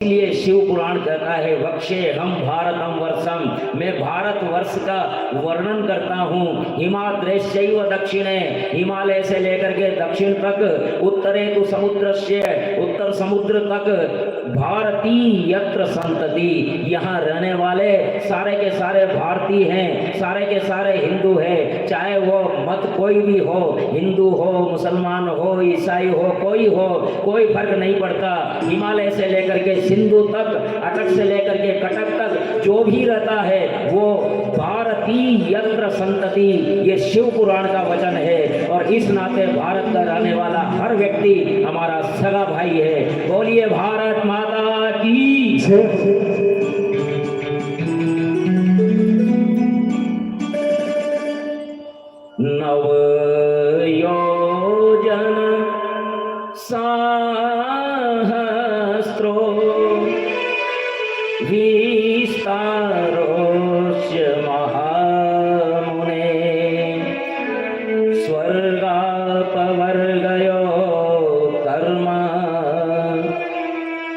इसलिए शिव पुराण कहता है वक्षे हम भारतम वर्षम, मैं भारत वर्ष का वर्णन करता हूँ। हिमाद्रेशैव दक्षिणे, हिमालय से लेकर के दक्षिण तक, उत्तरे तो समुद्रस्य, उत्तर समुद्र तक, भारतीय यत्र संतति, यहाँ रहने वाले सारे के सारे भारतीय हैं, सारे के सारे हिंदू हैं, चाहे वो मत कोई भी हो, हिंदू हो, मुसलमान हो, ईसाई हो, कोई फर्क नहीं पड़ता। हिमालय से लेकर के सिंधु तक, अटक से लेकर के कटक तक जो भी रहता है वो भारतीय यत्र संतति, ये शिव पुराण का वचन है। और इस नाते भारत का रहने वाला हर व्यक्ति हमारा सगा भाई है। बोलिए भारत माता की नव योजन सहस्रो विस्तारोस्य महामुने, स्वर्गापवर्गयो कर्म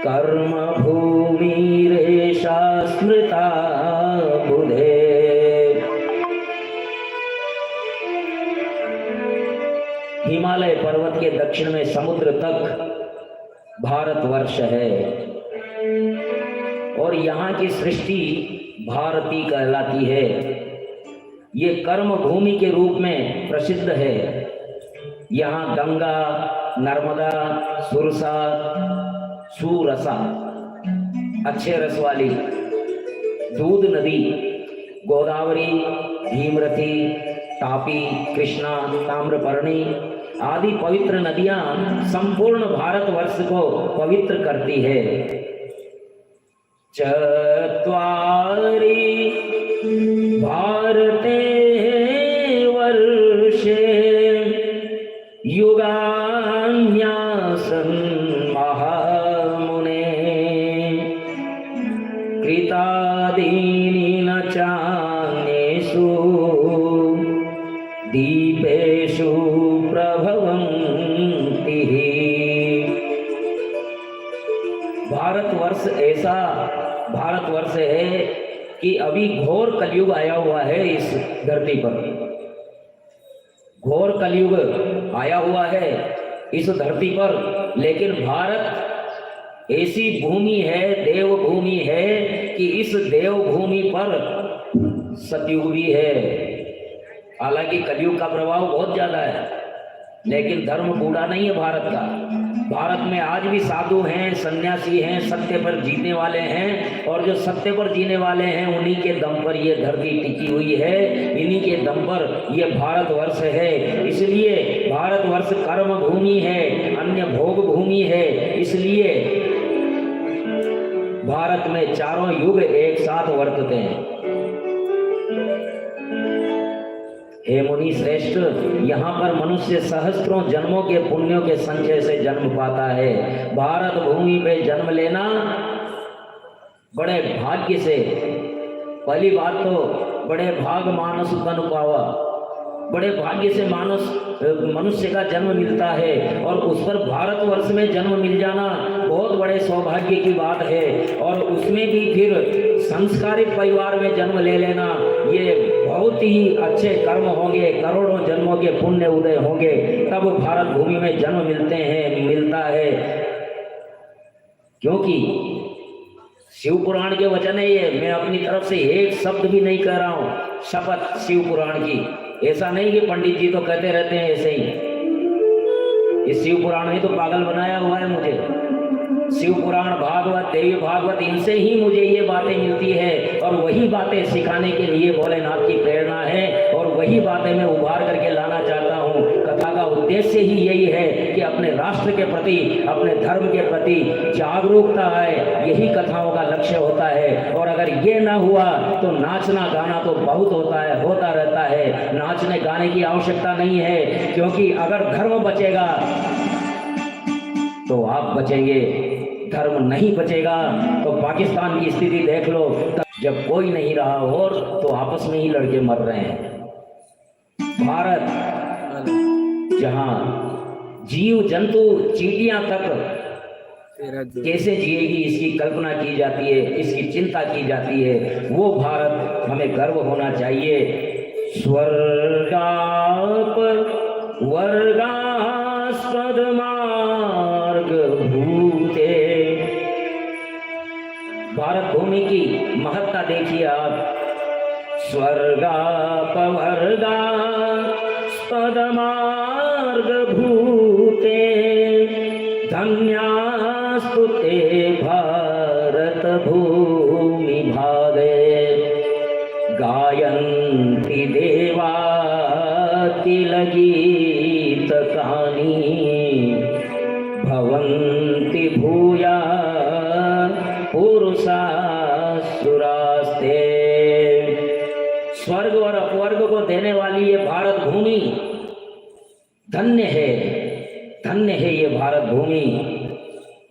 कर्म भूमिरेषा स्मृता बुधे। हिमालय पर्वत के दक्षिण में समुद्र तक भारतवर्ष है और यहाँ की सृष्टि भारती कहलाती है। ये कर्म भूमि के रूप में प्रसिद्ध है। यहाँ गंगा, नर्मदा, सुरसा, सुरसा अच्छे रस वाली, दूध नदी, गोदावरी, भीमरथी, तापी, कृष्णा, ताम्रपर्णी आदि पवित्र नदियां संपूर्ण भारतवर्ष को पवित्र करती है। चत्वारि भारते वर्षे युगान्यासन् महामुने, कृतादीनि न चान्येषु दीपेषु प्रभवन्ति। भारतवर्ष ऐसा भारतवर्ष है कि अभी घोर कलयुग आया हुआ है इस धरती पर। घोर कलयुग आया हुआ है इस धरती पर, लेकिन भारत ऐसी भूमि है, देवभूमि है कि इस देवभूमि पर सतयुग भी है। हालांकि कलयुग का प्रभाव बहुत ज्यादा है, लेकिन धर्म बूढ़ा नहीं है भारत का। भारत में आज भी साधु हैं, सन्यासी हैं, सत्य पर जीने वाले हैं, और जो सत्य पर जीने वाले हैं उन्हीं के दम पर ये धरती टिकी हुई है, इन्हीं के दम पर ये भारतवर्ष है। इसलिए भारतवर्ष कर्म भूमि है, अन्य भोग भूमि है। इसलिए भारत में चारों युग एक साथ वर्तते हैं। हे मुनि श्रेष्ठ, यहाँ पर मनुष्य सहस्त्रों जन्मों के पुण्यों के संचय से जन्म पाता है। भारत भूमि पे जन्म लेना बड़े भाग्य से, पहली बात तो बड़े भाग मानस तन पावा, बड़े भाग्य से मनुष्य का जन्म मिलता है, और उस पर भारतवर्ष में जन्म मिल जाना बहुत बड़े सौभाग्य की बात है। और उसमें भी फिर संस्कारित परिवार में जन्म ले लेना, ये बहुत ही अच्छे कर्म होंगे, करोड़ों जन्मों के पुण्य उदय होंगे, तब भारत भूमि में जन्म मिलता है। क्योंकि शिव पुराण के वचन है ये, मैं अपनी तरफ से एक शब्द भी नहीं कह रहा हूँ, शपथ शिव पुराण की। ऐसा नहीं कि पंडित जी तो कहते रहते हैं ऐसे ही, ये शिव पुराण ही तो पागल बनाया हुआ है मुझे। शिव पुराण, भागवत, देवी भागवत, इनसे ही मुझे ये बातें मिलती है, और वही बातें सिखाने के लिए भोलेनाथ की प्रेरणा है, और वही बातें मैं उभार करके लाना चाहता हूँ। कथा का उद्देश्य ही यही है कि अपने राष्ट्र के प्रति, अपने धर्म के प्रति जागरूकता आए, यही कथाओं का लक्ष्य होता है। और अगर ये ना हुआ तो नाचना गाना तो बहुत होता रहता है। नाचने गाने की आवश्यकता नहीं है, क्योंकि अगर धर्म बचेगा तो आप बचेंगे, धर्म नहीं बचेगा तो पाकिस्तान की स्थिति देख लो। जब कोई नहीं रहा और तो आपस में ही लड़के मर रहे हैं। भारत जहां जीव जंतु चींटियां तक कैसे जिएगी इसकी कल्पना की जाती है, इसकी चिंता की जाती है। वो भारत हमें गर्व होना चाहिए। स्वर्गाप वर्गास्पद मार्ग भूते। भारत भूमि की महत्ता देखिए आप। स्वर्गाप वर्गास्पद मार्ग भूते धन्यास्तु ते भारत भूमि भागे। गायन्ति देवा किल गीतकानि भवन्ति भूया पुरुषासुरास्ते। स्वर्ग और अपवर्ग को देने वाली ये भारत भूमि धन्य है, धन्य है ये भारत भूमि।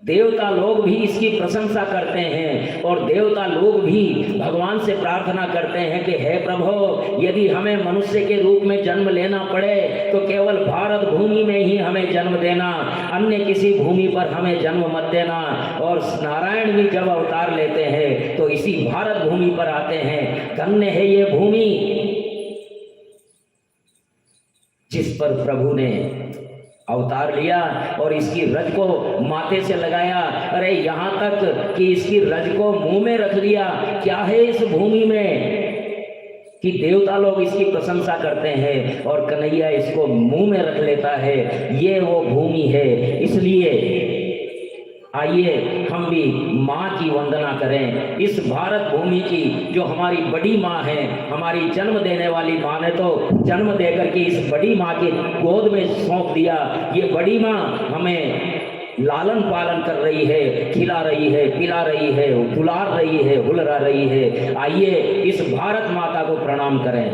देवता लोग भी इसकी प्रशंसा करते हैं और देवता लोग भी भगवान से प्रार्थना करते हैं कि हे प्रभु, यदि हमें मनुष्य के रूप में जन्म लेना पड़े तो केवल भारत भूमि में ही हमें जन्म देना, अन्य किसी भूमि पर हमें जन्म मत देना। और नारायण भी जब अवतार लेते हैं तो इसी भारत भूमि पर आते हैं। धन्य है ये भूमि जिस पर प्रभु ने अवतार लिया और इसकी रज को माथे से लगाया। अरे यहाँ तक कि इसकी रज को मुंह में रख लिया। क्या है इस भूमि में कि देवता लोग इसकी प्रशंसा करते हैं और कन्हैया इसको मुंह में रख लेता है। ये वो भूमि है। इसलिए आइए हम भी माँ की वंदना करें। इस भारत भूमि की जो हमारी बड़ी माँ है, हमारी जन्म देने वाली माँ ने तो जन्म देकर के इस बड़ी माँ के गोद में सौंप दिया। ये बड़ी माँ हमें लालन पालन कर रही है, खिला रही है, पिला रही है, दुलार रही है, हुलरा रही है। आइए इस भारत माता को प्रणाम करें।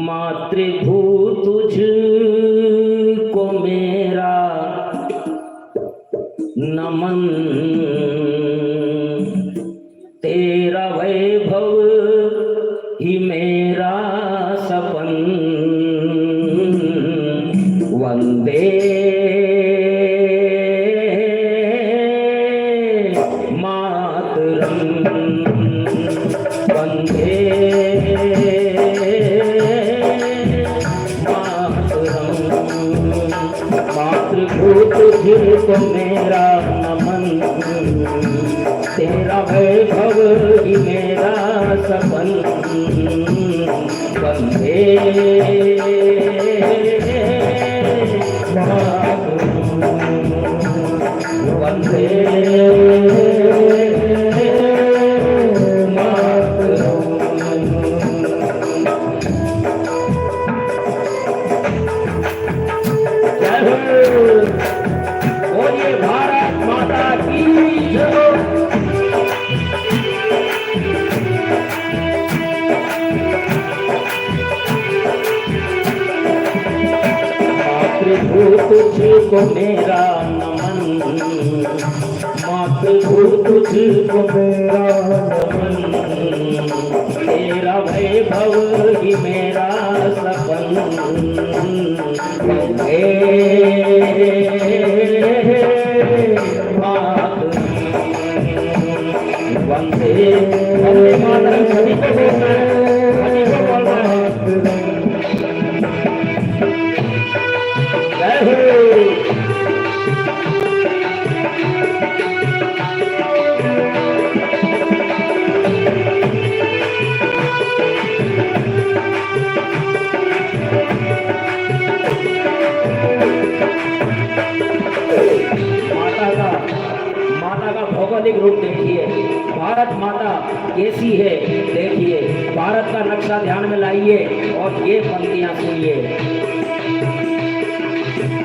मातृभू तुझ को मेरा नमन, तेरा वैभव ही मेरा सपन। वंदे मातरम, वंदे मातरम। मातृभूत तुझको मेरा नमन, तेरा वैभव ही मेरा सपन। वंदे वंदे बोलिए भारत माता की जय। मातृभू तुझको मेरा नमन, मातृभू तुझको मेरा नमन। तेरा वैभव ही मेरा सपन। वंदे मातरम, वंदे वंदे मातरम। सभी को बोलना है, सभी को बोलना है। जय हो। माता का भौगोलिक रूप देखिए, भारत माता कैसी है देखिए। भारत का नक्शा ध्यान में लाइए और ये पंक्तियां सुनिए।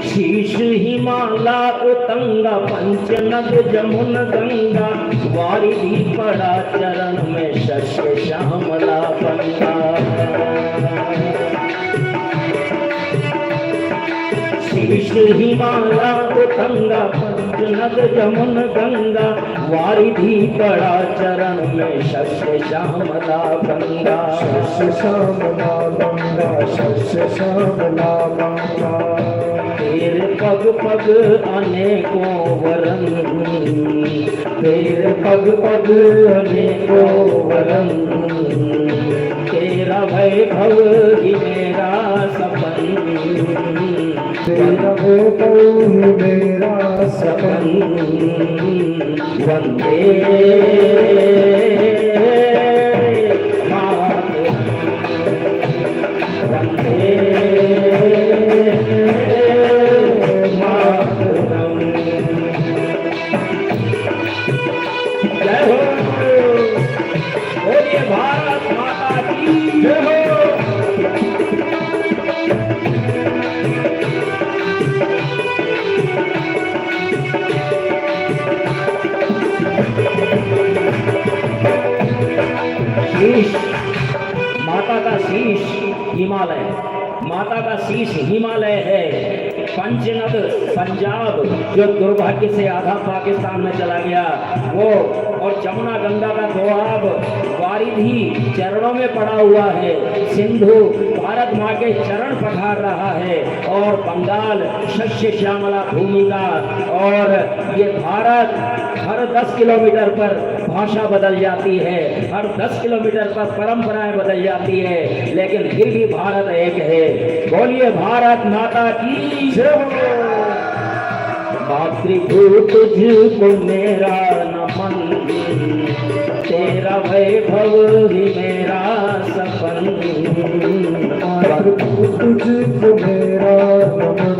शीश हिमाला उतंगा, पंचनद जमुन गंगा, वारिधि पड़ा चरण में शस्य श्यामला पंगा। शीश हिमाला उतंगा, पंचनद जमुन गंगा, वारिधि पड़ा चरण में शस्य श्यामला गंगा। शस्य श्यामला गंगा, शस्य श्यामला गंगा। तेरे पग पग अनेकों वरन, तेरे पग पग अनेकों वरन, तेरा वैभव ही मेरा सपन, तेरा वैभव ही मेरा सपन। वंदे मातरम, वंदे मातरम। जय हो, बोलिए भारत माता की जय हो। शीश, माता का शीश हिमालय, माता का शीश हिमालय है। पंचनद पंजाब जो दुर्भाग्य से आधा पाकिस्तान में चला गया वो, और जमुना गंगा का दोआब वारिधी चरणों में पड़ा हुआ है। सिंधु भारत माँ के चरण पखार रहा है, और बंगाल शस्य श्यामला भूमि का। और ये भारत हर 10 किलोमीटर पर भाषा बदल जाती है, हर 10 किलोमीटर पर परंपराएं बदल जाती है, लेकिन फिर भी भारत एक है। बोलिए भारत माता की जय हो। मातृभू तुझको मेरा नमन, तेरा वैभव ही मेरा सपन। मातृभू तुझको मेरा नमन,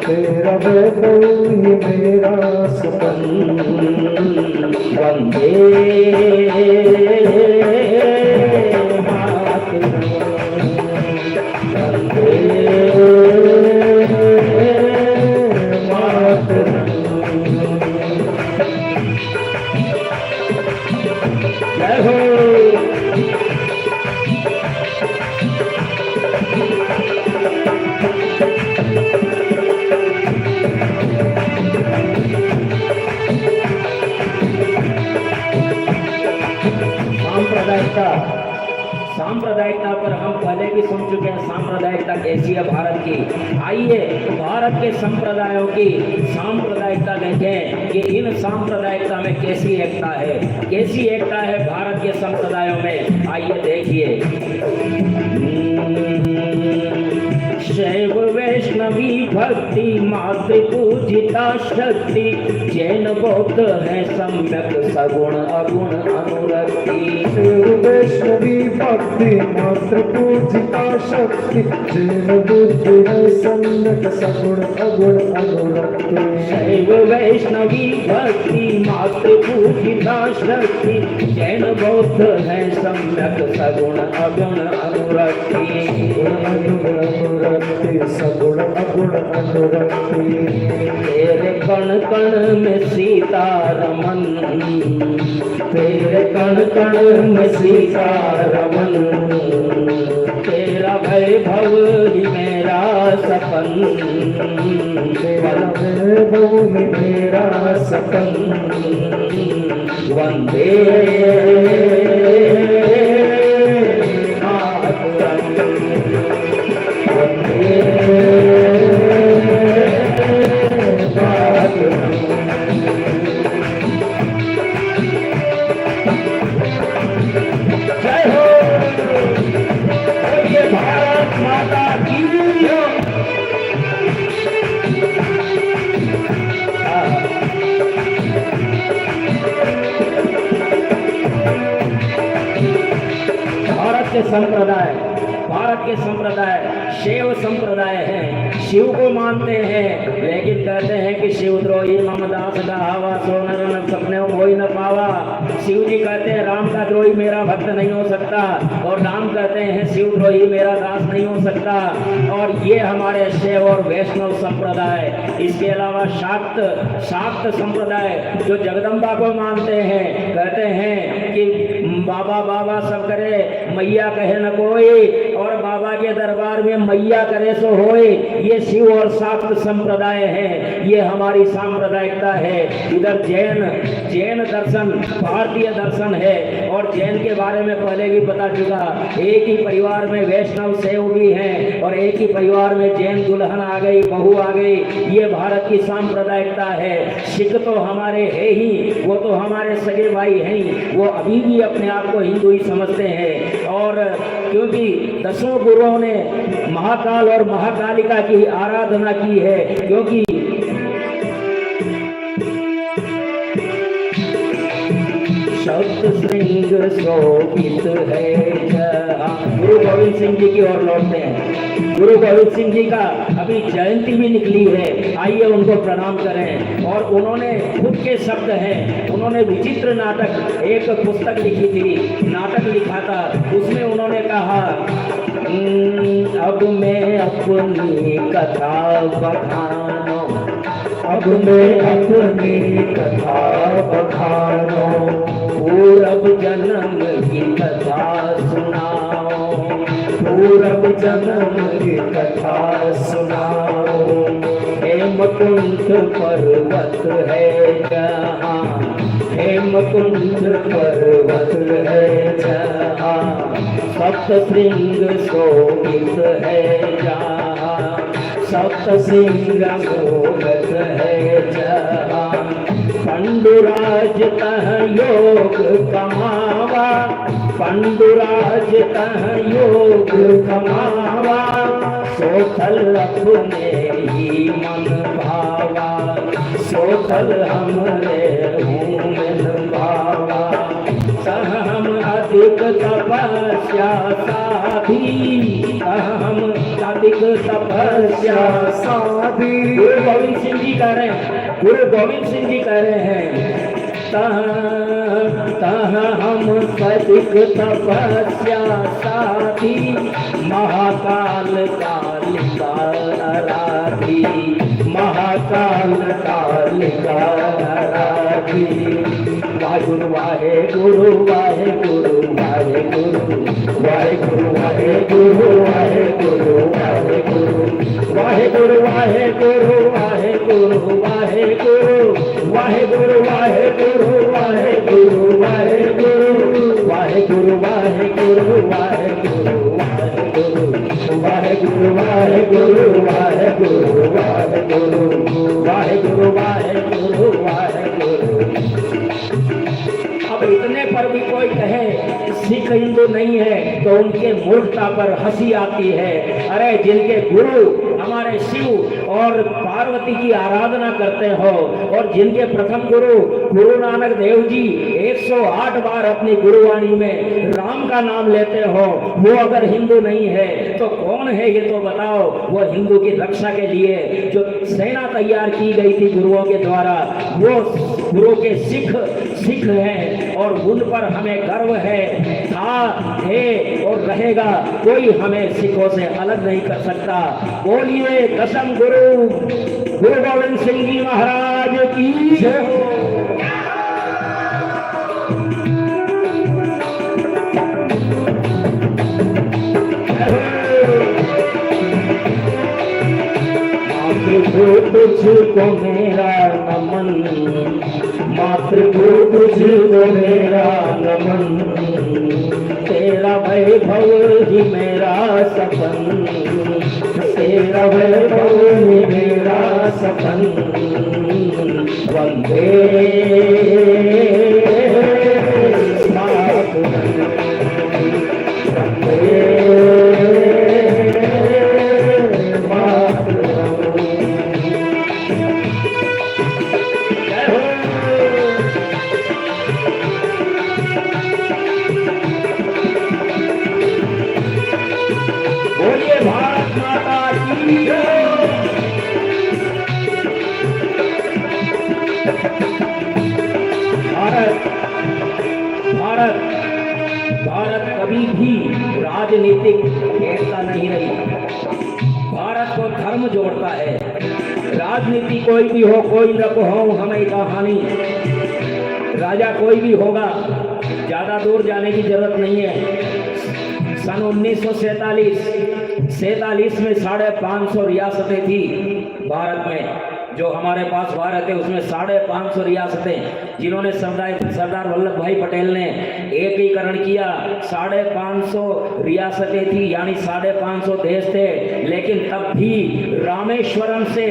तेरा वैभव ही मेरा सपन। वंदे मातरम, वंदे मातरम। जय हो। सांप्रदायिकता पर हम पहले भी सुन चुके हैं। सांप्रदायिकता कैसी है भारत की? आइए भारत के संप्रदायों की सांप्रदायिकता देखें कि इन सांप्रदायिकता में कैसी एकता है, कैसी एकता है भारत के संप्रदायों में। आइए देखिए। शैव वैष्णवी भक्ति मातृ पूजिता शक्ति, जैन बौद्ध है सम्यक सगुण अगुण अनुरक्ति। शैव वैष्णवी भक्ति मातृ पूजिता शक्ति, जैन बौद्ध है सम्यक सगुण अगुण अनुरक्ति। शैव वैष्णवी भक्ति मातृ पूजिता शक्ति, जैन बौद्ध है सम्यक सगुण अगुण अनुरक्ति। सगुण अगुण अनुरक्ति। तेरे कण कण में सीता रमन, तेरे कण कण में सीता रमन, तेरा वैभव ही मेरा सपन। तेरा वैभव ही मेरा सपन। वंदे मातरम, वंदे मातरम। जय हो, बोलिए भारत माता की जय। भारत के संप्रदाय शिव संप्रदाय है, शिव को मानते हैं, लेकिन कहते हैं कि शिवद्रोही ममदास गावा सोनर न सपने मोहि न पावा। शिव जी कहते हैं राम का द्रोही मेरा भक्त नहीं हो सकता, और राम कहते हैं शिवद्रोही मेरा दास नहीं हो सकता। और ये हमारे शैव और वैष्णव संप्रदाय। इसके अलावा शाक्त संप्रदाय जो जगदम्बा को मानते हैं, कहते हैं कि बाबा बाबा सब करे मैया कहे न कोई, और बाबा के दरबार में मैया करे सो होए। ये शिव और शाक्त संप्रदाय है, ये हमारी सांप्रदायिकता है। इधर जैन दर्शन भारतीय भारतीय दर्शन है। और जैन के बारे में पहले भी बता चुका, एक ही परिवार में वैष्णव सेव भी हैं और एक ही परिवार में जैन दुल्हन आ गई, बहू आ गई। ये भारत की सांप्रदायिकता है। सिख तो हमारे है ही, वो तो हमारे सगे भाई हैं ही, वो अभी भी अपने आप को हिंदू ही समझते हैं। और क्योंकि 10 गुरुओं ने महाकाल और महाकालिका की आराधना की है, क्योंकि सप्त श्रृंग शोभित है जहाँ। गुरु गोविंद सिंह जी की ओर लौटते हैं। गुरु गोविंद सिंह जी का अभी जयंती भी निकली है, आइए उनको प्रणाम करें। और उन्होंने खुद के शब्द हैं, उन्होंने विचित्र नाटक, एक पुस्तक लिखी थी, नाटक लिखा था, उसमें उन्होंने कहा अब मैं अपनी कथा बखानो, अब मैं अपनी कथा बखानो, पूरब जन्म की कथा सुनाओ, पूरब जन्म की कथा सुनाओ। हेमकुंड पर्वत है जहाँ, हेमकुंड पर्वत है जहाँ, सप्त श्रृंग शोभित है जहाँ, सप्त श्रृंग शोभित है जहाँ। पंडुराज तह योग कमावा, पंडुराज तह योग कमावा, सोथल अपने ही मन भावा, सोथल हमरे हूँ मन भावा। सहम अधिक तपस्या साधी, हम अधिक तपस्या साधी। गुरु गोविंद सिंह जी कह रहे हैं, गुरु गोविंद सिंह जी कह रहे हैं, तह हम अधिक तपस्या साधी, महाकाल कालिका आराधी, महाकाल कालिका आराधी। वाहे वाहे गुरु वाहे गुरु वाहे गुरु, वाहे गुरु वाहे गुरु वाहे गुरु वाहे गुरु, वाहे गुरु वाहे गुरु वाहे गुरु वाहे गुरु, वाहे गुरु वाहे गुरु वाहे गुरु वाहे गुरु, वाहे गुरु वाहे गुरु वाहे गुरु वाहे गुरु, वाहे गुरु वाहे गुरु वाहे गुरु वाहे गुरु, वाहे गुरु वाहे गुरु वाहे गुरु। अब इतने पर भी कोई कहे सिख हिंदू नहीं है तो उनके मूर्खता पर हंसी आती है। अरे जिनके गुरु हमारे शिव और पार्वती की आराधना करते हो और जिनके प्रथम गुरु गुरु नानक देव जी 108 बार अपनी गुरुवाणी में राम का नाम लेते हो, वो अगर हिंदू नहीं है तो कौन है ये तो बताओ। वो हिंदू की रक्षा के लिए जो सेना तैयार की गई थी गुरुओं के द्वारा, वो गुरु के सिख हैं और उन पर हमें गर्व है, था, है और रहेगा। कोई हमें सिखों से अलग नहीं कर सकता। बोलिए कसम गुरु गोविंद सिंह जी महाराज की जय हो। तुझको मेरा नमन, मातृभू तुझको मेरा नमन, तेरा वैभव ही मेरा सपन, तेरा वैभव ही मेरा सपन। वंदे मातरम, वंदे भारत माता की जय। भारत कभी भी राजनीतिक एकता नहीं रही। भारत को धर्म जोड़ता है। राजनीति कोई भी हो, कोई न हो, हमें कहानी राजा कोई भी होगा, ज्यादा दूर जाने की जरूरत नहीं है। सन 1947 में 550 रियासतें थी भारत में, जो हमारे पास भारत है उसमें 550 रियासतें जिन्होंने सरदार वल्लभ भाई पटेल ने एकीकरण किया, 550 रियासतें थी यानी 550 देश थे। लेकिन तब भी रामेश्वरम से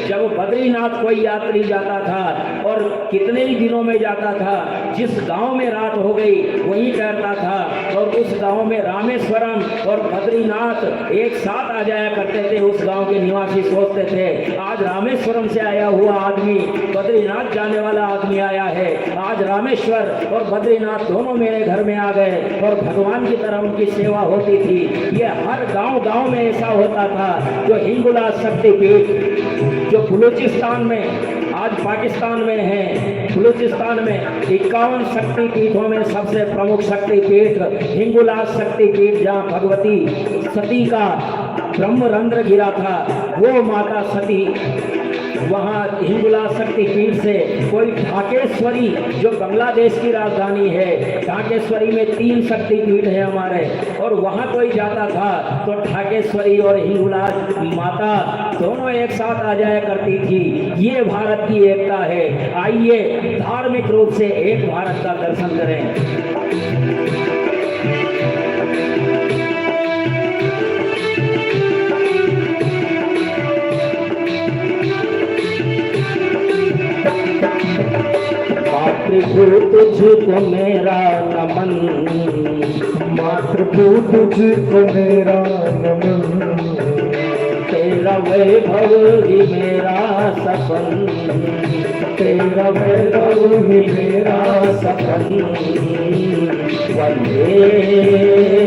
जब बद्रीनाथ कोई यात्री जाता था और कितने ही दिनों में जाता था, जिस गांव में रात हो गई वहीं ठहरता था और उस गांव में रामेश्वरम और बद्रीनाथ एक साथ आ जाया करते थे। उस गांव के निवासी सोचते थे आज रामेश्वरम से आया हुआ आदमी बद्रीनाथ जाने वाला आदमी आया है, आज रामेश्वर और बद्रीनाथ दोनों मेरे घर में आ गए और भगवान की तरह उनकी सेवा होती थी। ये हर गांव में ऐसा होता था। जो हिंगुला शक्तिपीठ जो बलूचिस्तान में आज पाकिस्तान में है, बलूचिस्तान में 51 शक्तिपीठों में सबसे प्रमुख शक्तिपीठ हिंगुला शक्तिपीठ, जहाँ भगवती सती का ब्रह्मरंध्र गिरा था, वो माता सती वहाँ हिंगुला शक्तिपीठ से कोई ढाकेश्वरी जो बांग्लादेश की राजधानी है, ढाकेश्वरी में 3 शक्तिपीठ है हमारे, और वहाँ कोई जाता था तो ढाकेश्वरी और हिंगुला माता दोनों एक साथ आ जाया करती थी। ये भारत की एकता है। आइए धार्मिक रूप से एक भारत का दर्शन करें। मातृभू तुझको मेरा नमन, मातृभू तुझको मेरा नमन, तेरा वैभव ही मेरा सपन, तेरा वैभव ही मेरा सपन, वंदे